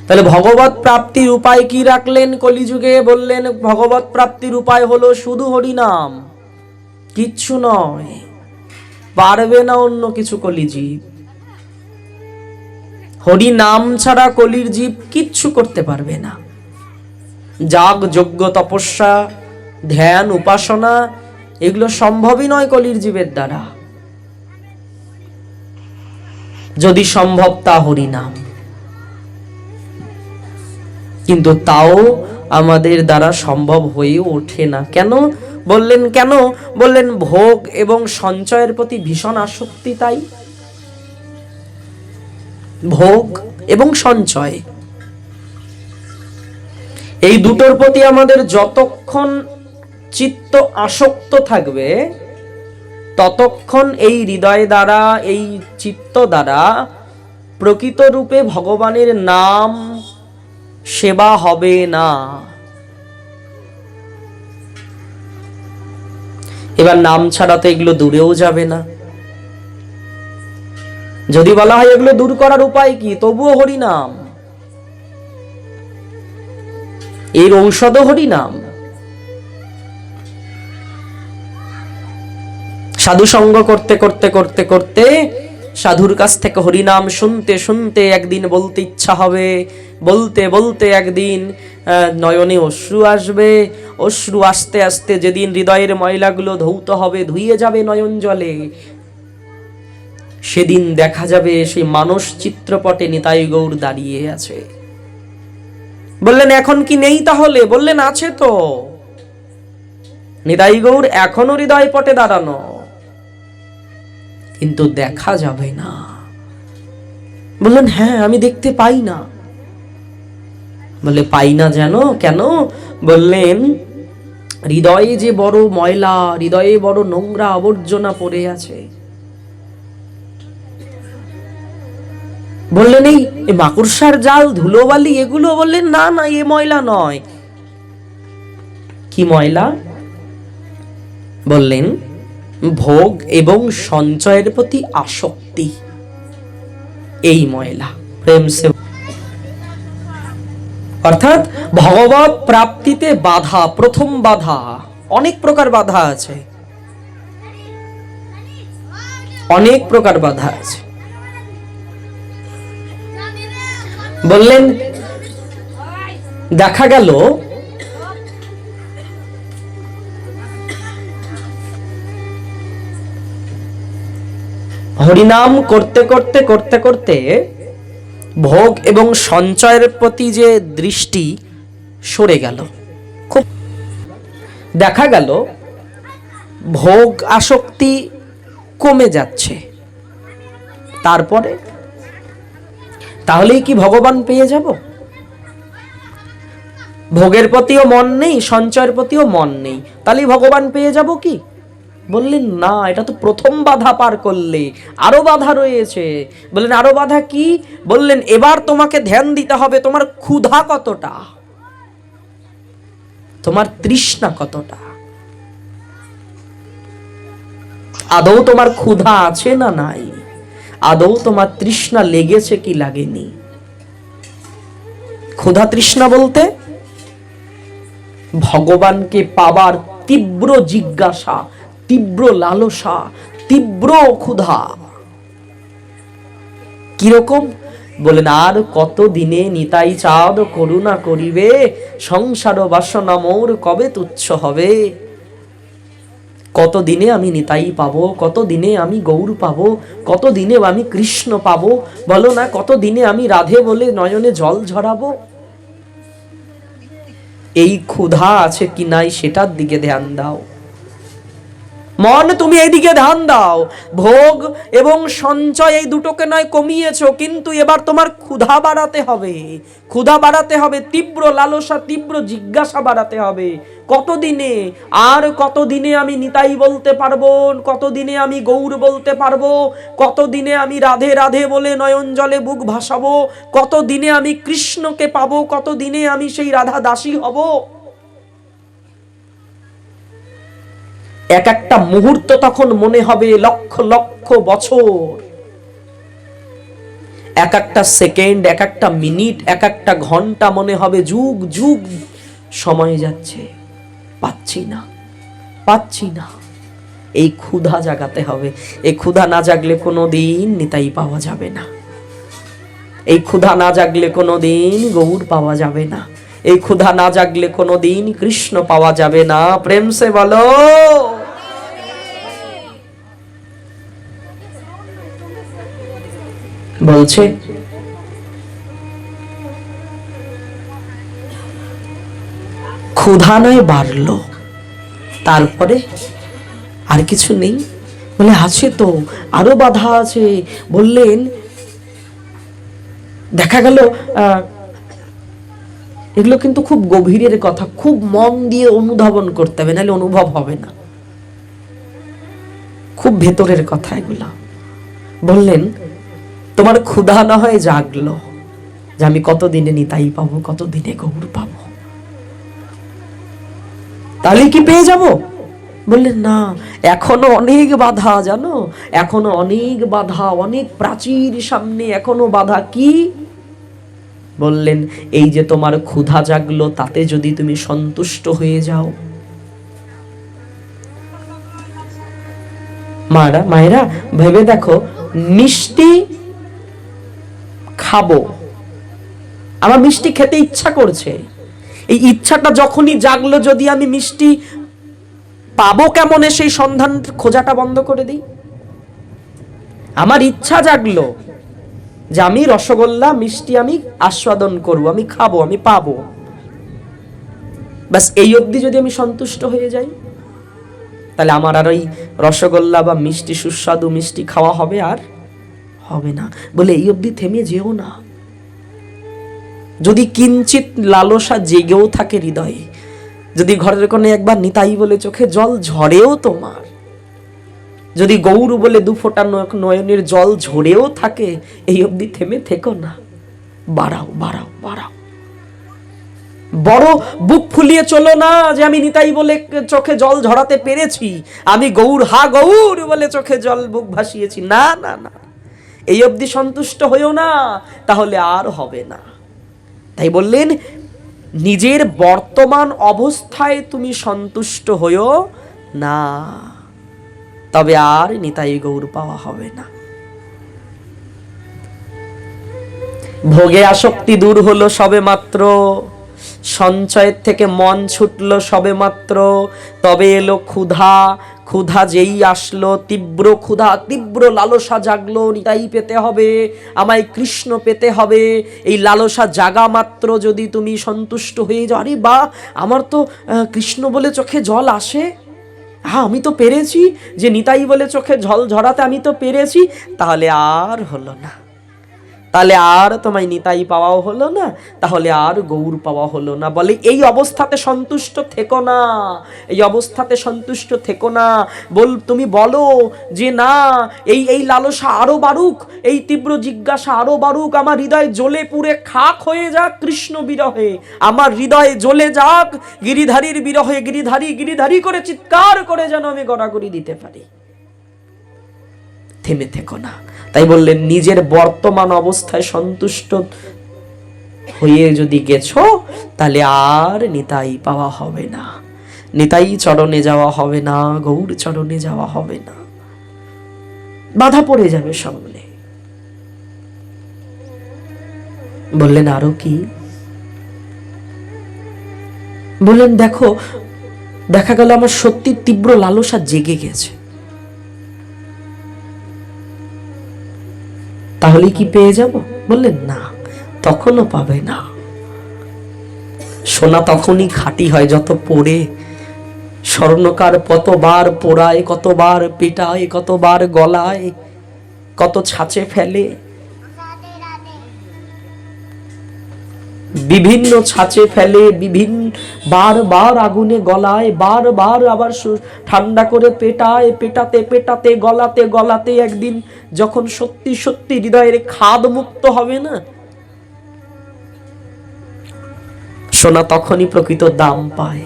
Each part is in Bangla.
তাহলে ভগবত প্রাপ্তির উপায় কি রাখলেন কলিযুগে? বললেন ভগবত প্রাপ্তির উপায় হলো শুধু হরিনাম, কিচ্ছু নয়। পারবে না অন্য কিছু কলিজীব। হরি নাম ছাড়া কলির জীব কিচ্ছু করতে পারবে না। যাগ যজ্ঞ তপস্যা ধ্যান উপাসনা এগুলো সম্ভবই নয় কলির জীবের দ্বারা। যদি সম্ভব তা হরি নাম, কিন্তু তাও আমাদের দ্বারা সম্ভব হয়ে ওঠে না। কেন বললেন? কেন বললেন? ভোগ এবং সঞ্চয়ের প্রতি ভীষণ আসক্তি। তাই ভোগ এবং সঞ্চয় এই দুটোর প্রতি আমাদের যতক্ষণ চিত্ত আসক্ত থাকবে ততক্ষণ এই হৃদয় দ্বারা, এই চিত্ত দ্বারা প্রকৃত রূপে ভগবানের নাম সেবা হবে না। এবার নাম ছাড়া তো এগুলো দূরেও যাবে না। যদি বলা হয় এগুলো দূর করার উপায় কি, তবুও হরিনাম, এর ঔষধ হরিনাম। সাধু সঙ্গ করতে করতে করতে করতে সাধুর কাছ থেকে হরিনাম শুনতে শুনতে একদিন বলতে ইচ্ছা হবে, বলতে বলতে একদিন নয়নে অশ্রু আসবে। অশ্রু আস্তে আস্তে যেদিন হৃদয়ের ময়লাগুলো ধৌত হবে, ধুইয়ে যাবে নয়ন জলে, সেদিন দেখা যাবে সেই মানস চিত্রপটে নিতাই গৌর দাঁড়িয়ে আছে। বললেন এখন কি নেই? তাহলে বললেন আছে তো। নিতাই গৌর এখনো হৃদয় পটে দাঁড়ানো, কিন্তু দেখা যাবে না। বললেন হ্যাঁ আমি দেখতে পাই না। বলে পাই না যেন কেন? বললেন হৃদয়ে যে বড় ময়লা, হৃদয়ে বড় নোংরা আবর্জনা পড়ে আছে। বললেন এই মাকড়সার জাল, ধুলোবালি এগুলো? বললেন না না, এ ময়লা নয়। কি ময়লা? বললেন ভোগ এবং সঞ্চয়ের প্রতি আসক্তি, এই ময়লা। প্রেম সে অর্থাৎ ভগবত প্রাপ্তিতে বাধা, প্রথম বাধা। অনেক প্রকার বাধা আছে, অনেক প্রকার বাধা আছে। বললেন দেখা গেল হরিনাম করতে করতে করতে করতে ভোগ এবং সঞ্চয়ের প্রতি যে দৃষ্টি সরে গেল। খুব দেখা গেল ভোগ আসক্তি কমে যাচ্ছে। তারপরে তাহলেই কি ভগবান পেয়ে যাব? ভোগের প্রতিও মন নেই, সঞ্চয়ের প্রতিও মন নেই, তাহলেই ভগবান পেয়ে যাব কি? বললেন না, এটা তো প্রথম বাধা পার করলে, আরো বাধা রয়েছে। বললেন আরো বাধা কি? বললেন এবার তোমাকে ধ্যান দিতে হবে তোমার ক্ষুধা কতটা, তোমার তৃষ্ণা কতটা। আদৌ তোমার ক্ষুধা আছে না নাই? আদৌ তোমার তৃষ্ণা লেগেছে কি লাগেনি? ক্ষুধা তৃষ্ণা বলতে ভগবানকে পাবার তীব্র জিজ্ঞাসা, তীব্র লালসা, তীব্র ক্ষুধা। কিরকম? বলেন আর কত দিনে নিতাই চাঁদ করুণা করিবে, সংসার বাসনা মোর কবে তুচ্ছ হবে। কত দিনে আমি নিতাই পাবো, কত দিনে আমি গৌর পাবো, কত দিনে আমি কৃষ্ণ পাবো? বলো না, কত দিনে আমি রাধে বলে নয়নে জল ঝরাবো? এই ক্ষুধা আছে কি নাই সেটার দিকে ধ্যান দাও। মন তুমি এইদিকে ধ্যান দাও। ভোগ এবং সঞ্চয় এই দুটোকে নয় কমিয়েছো, কিন্তু এবার তোমার ক্ষুধা বাড়াতে হবে। ক্ষুধা বাড়াতে হবে, তীব্র লালসা, তীব্র জিজ্ঞাসা বাড়াতে হবে। কতদিনে, আর কতদিনে আমি নিতাই বলতে পারবো, কতদিনে আমি গৌর বলতে পারবো, কতদিনে আমি রাধে রাধে বলে নয়ন জলে বুক ভাসাবো, কতদিনে আমি কৃষ্ণকে পাবো, কতদিনে আমি সেই রাধা দাসী হব। এক একটা মুহূর্ত তখন মনে হবে লক্ষ লক্ষ বছর। এক একটা সেকেন্ড, এক একটা মিনিট, এক একটা ঘন্টা মনে হবে যুগ যুগ সময় যাচ্ছে, পাচ্ছি না পাচ্ছি না। এই ক্ষুধা জাগাতে হবে। এই ক্ষুধা না জাগলে কোনোদিন নিতাই পাওয়া যাবে না। এই ক্ষুধা না জাগলে কোনোদিন গৌর পাওয়া যাবে না। এই ক্ষুধা না জাগলে কোনোদিন কৃষ্ণ পাওয়া যাবে না। প্রেম সে বলো। বলছে ক্ষুধা নয় বাড়লো, তারপরে আর কিছু নেই? বলে আছে তো, আরো বাধা আছে। বললেন দেখা গেল এগুলো কিন্তু খুব গভীরের কথা, খুব মন দিয়ে অনুধাবন করতে হবে, নাহলে অনুভব হবে না। খুব ভেতরের কথা এগুলা। বললেন তোমার ক্ষুধা না হয় জাগলো যে আমি কতদিনে নিতাই পাবো, কতদিনে গৌর পাবো, তাহলে কি পেয়ে যাব? বললেন না, এখনো অনেক বাধা, জানো, এখনো অনেক বাধা, অনেক প্রাচীর সামনে এখনো বাধা। কি? বললেন এই যে তোমার ক্ষুধা জাগলো, তাতে যদি তুমি সন্তুষ্ট হয়ে যাও। মায়েরা ভেবে দেখো, মিষ্টি খাবো, আমার মিষ্টি খেতে ইচ্ছা করছে, এই ইচ্ছাটা যখনই জাগলো, যদি আমি মিষ্টি পাবো কেমনে সেই সন্ধান খোঁজাটা বন্ধ করে দিই। আমার ইচ্ছা জাগলো যে আমি রসগোল্লা মিষ্টি আমি আস্বাদন করব, আমি খাবো, আমি পাবো, বাস এই অবধি যদি আমি সন্তুষ্ট হয়ে যাই, তাহলে আমার আর ওই রসগোল্লা বা মিষ্টি, সুস্বাদু মিষ্টি খাওয়া হবে আর হবে না। বলে এই অবধি থেমে যেও না। যদি কিঞ্চিত লালসা জেগেও থাকে হৃদয়ে, যদি ঘরের কোণে একবার নিতাই বলে চোখে জল ঝরেও তোমার, যদি গৌর বলে দু ফোঁটা নয়নের জল ঝরেও থাকে, এই অবধি থেমে থেকো না, বাড়াও বাড়াও বাড়াও। বড় বুক ফুলিয়ে চলো না যে আমি নিতাই বলে চোখে জল ঝরাতে পেরেছি, আমি গৌর, হা গৌর বলে চোখে জল বুক ভাসিয়েছি। না না না, এই অবধি সন্তুষ্ট হইও না, তাহলে আর হবে না। তাই বললেন নিজের বর্তমান অবস্থায় তুমি সন্তুষ্ট হইও না, তবে আর নিতাই গৌর পাওয়া হবে না। ভোগে আসক্তি দূর হলো সবে মাত্র, সঞ্চয়ের থেকে মন ছুটলো সবে মাত্র, তবে এলো ক্ষুধা। ক্ষুধা যেই আসলো, তীব্র ক্ষুধা, তীব্র লালসা জাগলো, নিতাই পেতে হবে, আমায় কৃষ্ণ পেতে হবে। এই লালসা জাগা মাত্র যদি তুমি সন্তুষ্ট হয়ে যাও, আরে বাহ, আমার তো কৃষ্ণ বলে চোখে জল আসে, হ্যাঁ আমি তো পেরেছি, যে নিতাই বলে চোখে জল ঝরাতে আমি তো পেরেছি, তাহলে আর হলো না, তাহলে আর তোমায় নিতাই পাওয়াও হলো না, তাহলে আর গৌর পাওয়া হলো না। বলে এই অবস্থাতে সন্তুষ্ট থেকো না, এই অবস্থাতে সন্তুষ্ট থেকো না। তুমি বলো যে না, এই লালসা আরো বাড়ুক, এই তীব্র জিজ্ঞাসা আরো বাড়ুক, আমার হৃদয় জ্বলে পুড়ে খাক হয়ে যাক কৃষ্ণ বিরহে, আমার হৃদয় জ্বলে যাক গিরিধারীর বিরহে, গিরিধারী গিরিধারী করে চিৎকার করে যেন আমি গড়াগড়ি দিতে পারি। থেমে থেকো না। তাই বললেন নিজের বর্তমান অবস্থায় সন্তুষ্ট হয়ে যদি গেছো, তাহলে আর নিতাই পাওয়া হবে না, নিতাই চরণে যাওয়া হবে না, গৌর চরণে যাওয়া হবে না, বাধা পড়ে যাবে সামনে। বললেন আরো কি? বললেন দেখো, দেখা গেল আমার সত্যি তীব্র লালসা জেগে গেছে, তাহলে কি পেয়ে যাব? বললেন না, তখনও পাবে না। সোনা তখনই খাঁটি হয় যত পড়ে, স্বর্ণকার কতবার পোড়ায়, কতবার পেটায়, কতবার গলায়, কত ছাঁচে ফেলে, বিভিন্ন ছাঁচে ফেলে, বিভিন্ন বারবার আগুনে গলায়, বারবার আবার ঠান্ডা করে পেটায়, পেটাতে পেটাতে গলাতে গলাতে একদিন যখন সত্যি সত্যি হৃদয়ের খাদ মুক্ত হবে না, সোনা তখনই প্রকৃত দাম পায়।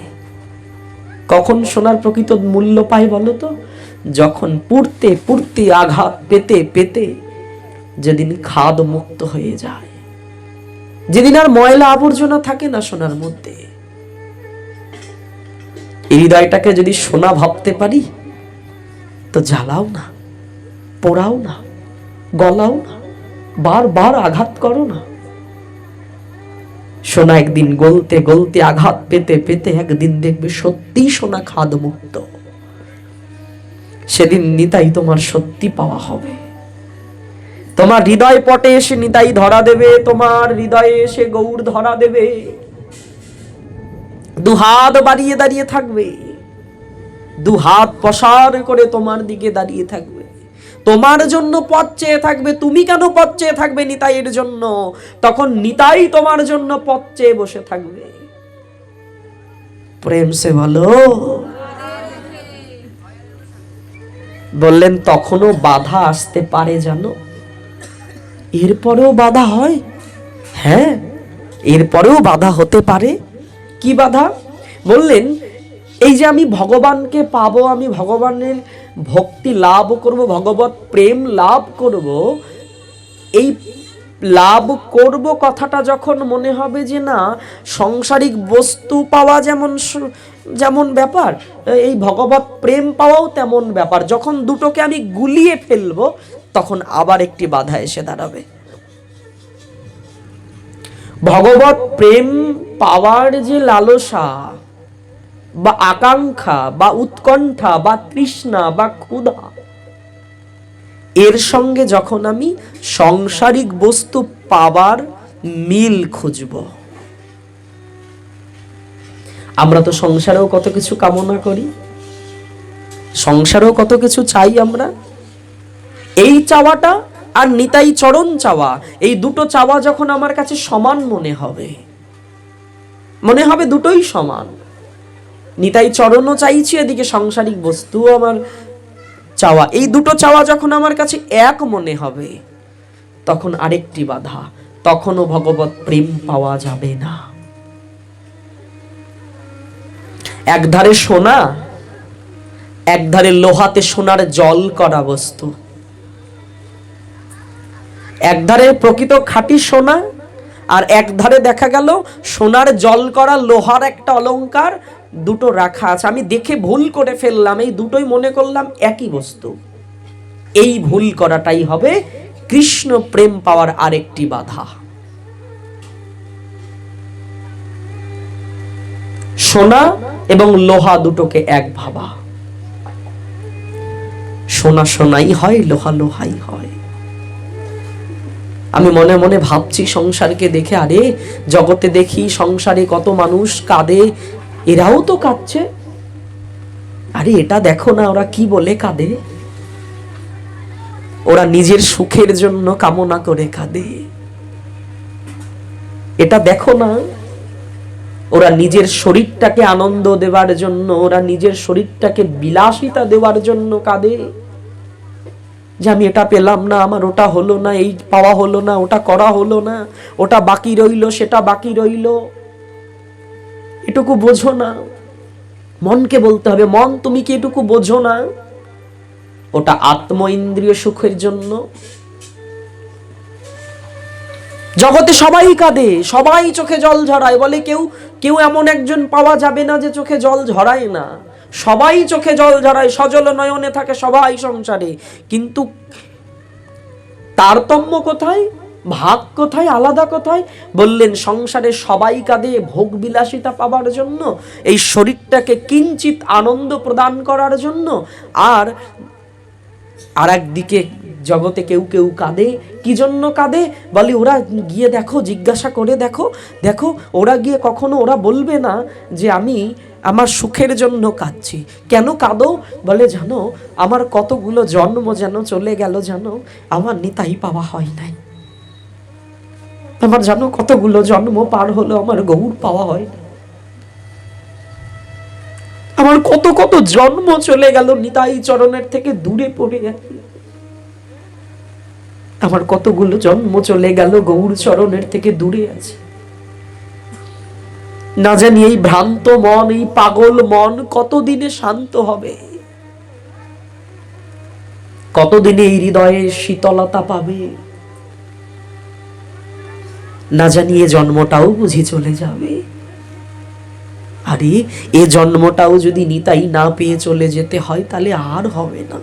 কখন সোনার প্রকৃত মূল্য পায় বলো তো? যখন পুড়তে পুড়তে, আঘাত পেতে পেতে যেদিন খাদ মুক্ত হয়ে যায়, যেদিন আর ময়লা আবর্জনা থাকে না সোনার মধ্যে। হৃদয়টাকে যদি সোনা ভাবতে পারি তো জ্বালাও না, পোড়াও না, গলাও না, বারবার আঘাত করো না। সোনা একদিন গলতে গলতে আঘাত পেতে পেতে একদিন দেখবে সত্যি সোনা খাদ মুক্ত। সেদিন নিতাই তোমার সত্যি পাওয়া হবে। তোমার হৃদয় পটে এসে নিতাই ধরা দেবে, তোমার হৃদয়ে এসে গৌর ধরা দেবে। দুহাত বাড়িয়ে দাঁড়িয়ে থাকবে, দুহাত প্রসার করে তোমার দিকে দাঁড়িয়ে থাকবে, তোমার জন্য পথ চেয়ে থাকবে। তুমি কেন পথ চেয়ে থাকবে নিতাইয়ের জন্য? তখন নিতাই তোমার জন্য পথ চেয়ে বসে থাকবে। প্রেম সে বলো। বললেন তখনও বাধা আসতে পারে জানো, এরপরেও বাধা হয়। হ্যাঁ, এরপরেও বাধা হতে পারে। কি বাধা? বললেন এই যে আমি ভগবানকে পাবো, আমি ভগবানের ভক্তি লাভ করব, ভগবত প্রেম লাভ করব, এই লাভ করব কথাটা যখন মনে হবে যে না সাংসারিক বস্তু পাওয়া যেমন ব্যাপার, এই ভগবত প্রেম পাওয়াও তেমন ব্যাপার, যখন দুটোকে আমি গুলিয়ে ফেলবো তখন আবার একটি বাধা এসে দাঁড়াবে। ভগবত প্রেম পাওয়ার যে লালসা বা আকাঙ্ক্ষা বা উৎকণ্ঠা বা তৃষ্ণা বা ক্ষুধা, এর সঙ্গে যখন আমি সাংসারিক বস্তু পাবার মিল খুঁজব। আমরা তো সংসারেও কত কিছু কামনা করি, সংসারেও কত কিছু চাই আমরা। এই চাওয়াটা আর নিতাই চরণ চাওয়া, এই দুটো চাওয়া যখন আমার কাছে সমান মনে হবে দুটোই সমান। নিতাই চরণও চাইছি, এদিকে সাংসারিক বস্তুও আমার চাওয়া, এই দুটো চাওয়া যখন আমার কাছে এক মনে হবে তখন আরেকটি বাধা, তখনও ভগবত প্রেম পাওয়া যাবে না। একধারে সোনা, একধারে লোহাতে সোনার জল করা বস্তু, একধারে প্রকৃত খাঁটি সোনা আর একধারে দেখা গেল সোনার জল করা লোহার একটা অলংকার, দুটো রাখা আছে। আমি দেখে ভুল করে ফেললাম, এই দুটোই মনে করলাম একই বস্তু। এই ভুল করাটাই হবে কৃষ্ণ প্রেম পাওয়ার আরেকটি বাধা। সোনা এবং লোহা দুটোকে এক ভাবা। সোনা সোনাই হয়, লোহা লোহাই হয়। আমি মনে মনে ভাবছি সংসারকে দেখে, আরে জগতে দেখি সংসারে কত মানুষ কাঁদে, এরাও তো কাঁদছে। আরে এটা দেখো না ওরা কি বলে কাঁদে, ওরা নিজের সুখের জন্য কামনা করে কাঁদে। এটা দেখো না, ওরা নিজের শরীরটাকে আনন্দ দেওয়ার জন্য, ওরা নিজের শরীরটাকে বিলাসিতা দেওয়ার জন্য কাঁদে। যে আমি এটা পেলাম না, আমার ওটা হলো না, এই পাওয়া হলো না, ওটা করা হলো না, ওটা বাকি রইল, সেটা বাকি রইল। এটুকু বোঝো না? মনকে বলতে হবে, মন তুমি কি এটুকু বোঝো না? ওটা আত্ম ইন্দ্রিয় সুখের জন্য। জগতে সবাই কাঁদে, সবাই চোখে জল ঝরায়, বলে কেউ এমন একজন পাওয়া যাবে না যে চোখে জল ঝরায় না। সবাই চোখে জল ঝরায়, সজল নয়নে থাকে সবাই সংসারে, কিন্তু তারতম্য কোথায়, ভাগ কোথায়, আলাদা কোথায়? বললেন সংসারে সবাই কাঁদে ভোগ বিলাসিতা পাবার জন্য, এই শরীরটাকে কিঞ্চিত আনন্দ প্রদান করার জন্য। আর একদিকে জগতে কেউ কাঁদে, কি জন্য কাঁদে? বলে ওরা গিয়ে দেখো, জিজ্ঞাসা করে দেখো ওরা গিয়ে কখনো ওরা বলবে না যে আমি আমার সুখের জন্য কাঁদছি। কেন কাঁদো? বলে জানো আমার কতগুলো জন্ম যেন চলে গেল, জানো আমার নিতাই পাওয়া হয় নাই। আমার জানো কতগুলো জন্ম পার হলো, আমার গৌর পাওয়া হয় না। আমার কত জন্ম চলে গেল নিতাই চরণের থেকে দূরে পড়ে গেছে। আমার কতগুলো জন্ম চলে গেল গৌর চরণের থেকে দূরে আছে। না জানি এই ভ্রান্ত মন, এই পাগল মন কতদিনে শান্ত হবে, কতদিনে এই হৃদয়ে শীতলতা পাবে। না জানি এ জন্মটাও বুঝি চলে যাবে। আরে এ জন্মটাও যদি নিতাই না পেয়ে চলে যেতে হয় তাহলে আর হবে না।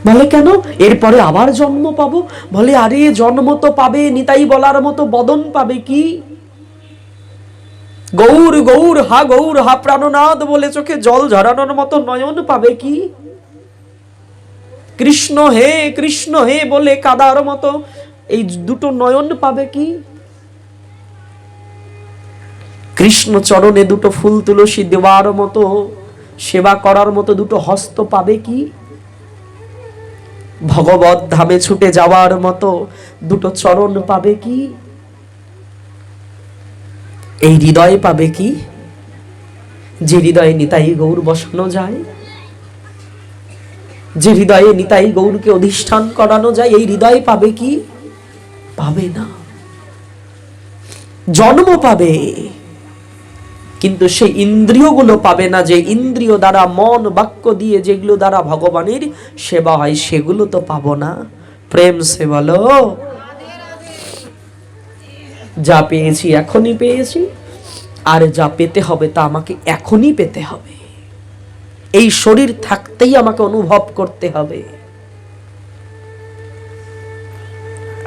বলে কেন? এরপরে আবার জন্ম পাবো। বলে আরে জন্ম তো পাবে, নিতাই বলার মতো বদন পাবে কি? গৌর গৌর হা গৌর হা প্রাণনাথ বলে চোখে জল ঝরানোর মতো নয়ন পাবে কি? কৃষ্ণ হে বলে কাদার মতো এই দুটো নয়ন পাবে কি? কৃষ্ণ চরণে দুটো ফুল তুলসী দেওয়ার মতো, সেবা করার মতো দুটো হস্ত পাবে কি? ভগবত ধামে ছুটে যাওয়ার মতো দুটো চরণ পাবে কি? এই হৃদয় পাবে কি? যে হৃদয়ে নিতাই গৌর বসানো যায়, যে হৃদয়ে নিতাই গৌরকে অধিষ্ঠান করানো যায়, এই হৃদয় পাবে কি? পাবে না। জন্ম পাবে কিন্তু সেই ইন্দ্রিয়গুলো পাবে না, যে ইন্দ্রিয় দ্বারা মন বাক্য দিয়ে যেগুলো দ্বারা ভগবানের সেবা হয় সেগুলো তো পাবো না। প্রেম সে বলো। যা পেয়েছি এখনই পেয়েছি, আর যা পেতে হবে তা আমাকে এখনই পেতে হবে। এই শরীর থাকতেই আমাকে অনুভব করতে হবে।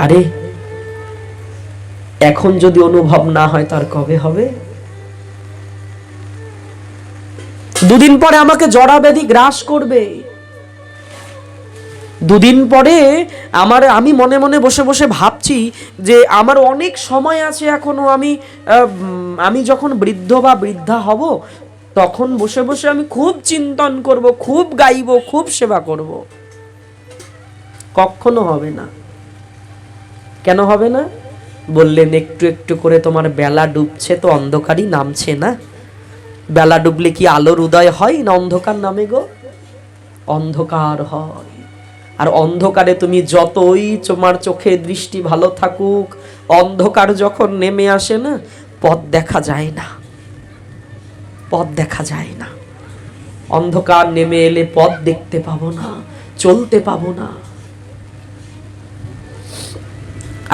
আরে এখন যদি অনুভব না হয় তার কবে হবে? দুদিন পরে আমাকে জরা ব্যাধি গ্রাস করবে। দুদিন পরে আমি মনে মনে বসে বসে ভাবছি যে আমার অনেক সময় আছে এখনো। আমি যখন বৃদ্ধ বা বৃদ্ধা হব তখন বসে বসে আমি খুব চিন্তন করব, খুব গাইব, খুব সেবা করব। কখনো হবে না। কেন হবে না? বললেন একটু একটু করে তোমার বেলা ডুবছে তো অন্ধকারই নামছে না। বেলা ডুবলে কি আলোর উদয় হয় না অন্ধকার নামে গো? অন্ধকার হয়। আর অন্ধকারে তুমি যতই তোমার চোখে দৃষ্টি ভালো থাকুক, অন্ধকার যখন নেমে আসে না, পথ দেখা যায় না, পথ দেখা যায় না। অন্ধকার নেমে এলে পথ দেখতে পাবো না, চলতে পাবো না।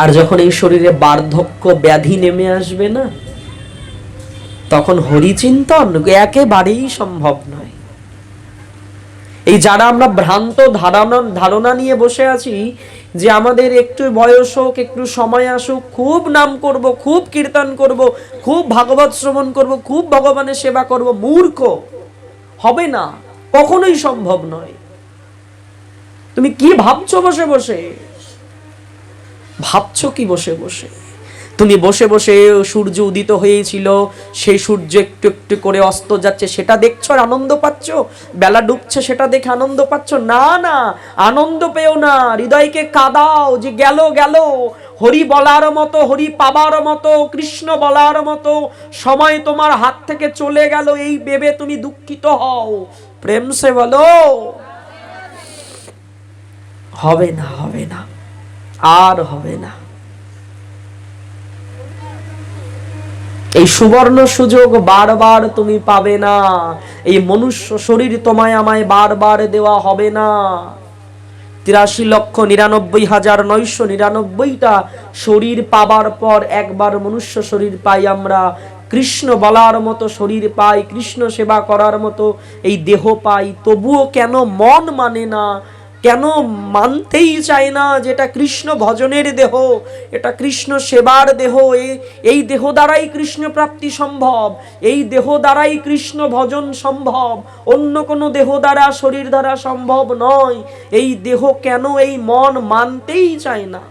আর যখন এই শরীরে বার্ধক্য ব্যাধি নেমে আসবে না, তখন হরিচিন্তন একেবারেই সম্ভব নয়। এই যারা আমরা ভ্রান্ত ধারণা নিয়ে বসে আছি যে আমাদের একটু বয়স হোক, একটু সময় আসুক, খুব নাম করব, খুব কীর্তন করব, খুব ভাগবত শ্রবণ করব, খুব ভগবানের সেবা করব, মূর্খ। হবে না, কখনোই সম্ভব নয়। তুমি কি ভাবছো বসে বসে? ভাবছো কি বসে বসে? তুমি বসে বসে সূর্য উদিত হয়েছিল, সেই সূর্য একটু একটু করে অস্ত যাচ্ছে, সেটা দেখছো আর আনন্দ পাচ্ছ? বেলা ডুবছে সেটা দেখে আনন্দ পাচ্ছ? না না, আনন্দ পেও না। হৃদয়কে কাঁদাও যে গেল গেল, হরি বলার মতো, হরি পাবার মতো, কৃষ্ণ বলার মতো সময় তোমার হাত থেকে চলে গেল, এই ভেবে তুমি দুঃখিত হও। প্রেম সে বলো। হবে না, হবে না, আর হবে না। এই সুবর্ণ সুযোগ বারবার তুমি পাবে না। এই মনুষ্য শরীর তোমায় আমায় বারবার দেওয়া হবে না। 83,99,999টা শরীর পাবার পর একবার মনুষ্য শরীর পাই আমরা। কৃষ্ণ বলার মতো শরীর পাই, কৃষ্ণ সেবা করার মতো এই দেহ পাই। তবুও কেন মন মানে না? কেন মানতেই চায় না যেটা কৃষ্ণ ভজনের দেহ, এটা কৃষ্ণ সেবার দেহ, এই দেহ দ্বারাই কৃষ্ণ প্রাপ্তি সম্ভব, এই দেহ দ্বারাই কৃষ্ণ ভজন সম্ভব, অন্য কোনো দেহ দ্বারা, শরীর দ্বারা সম্ভব নয়। এই দেহ কেন, এই মন মানতেই চায় না?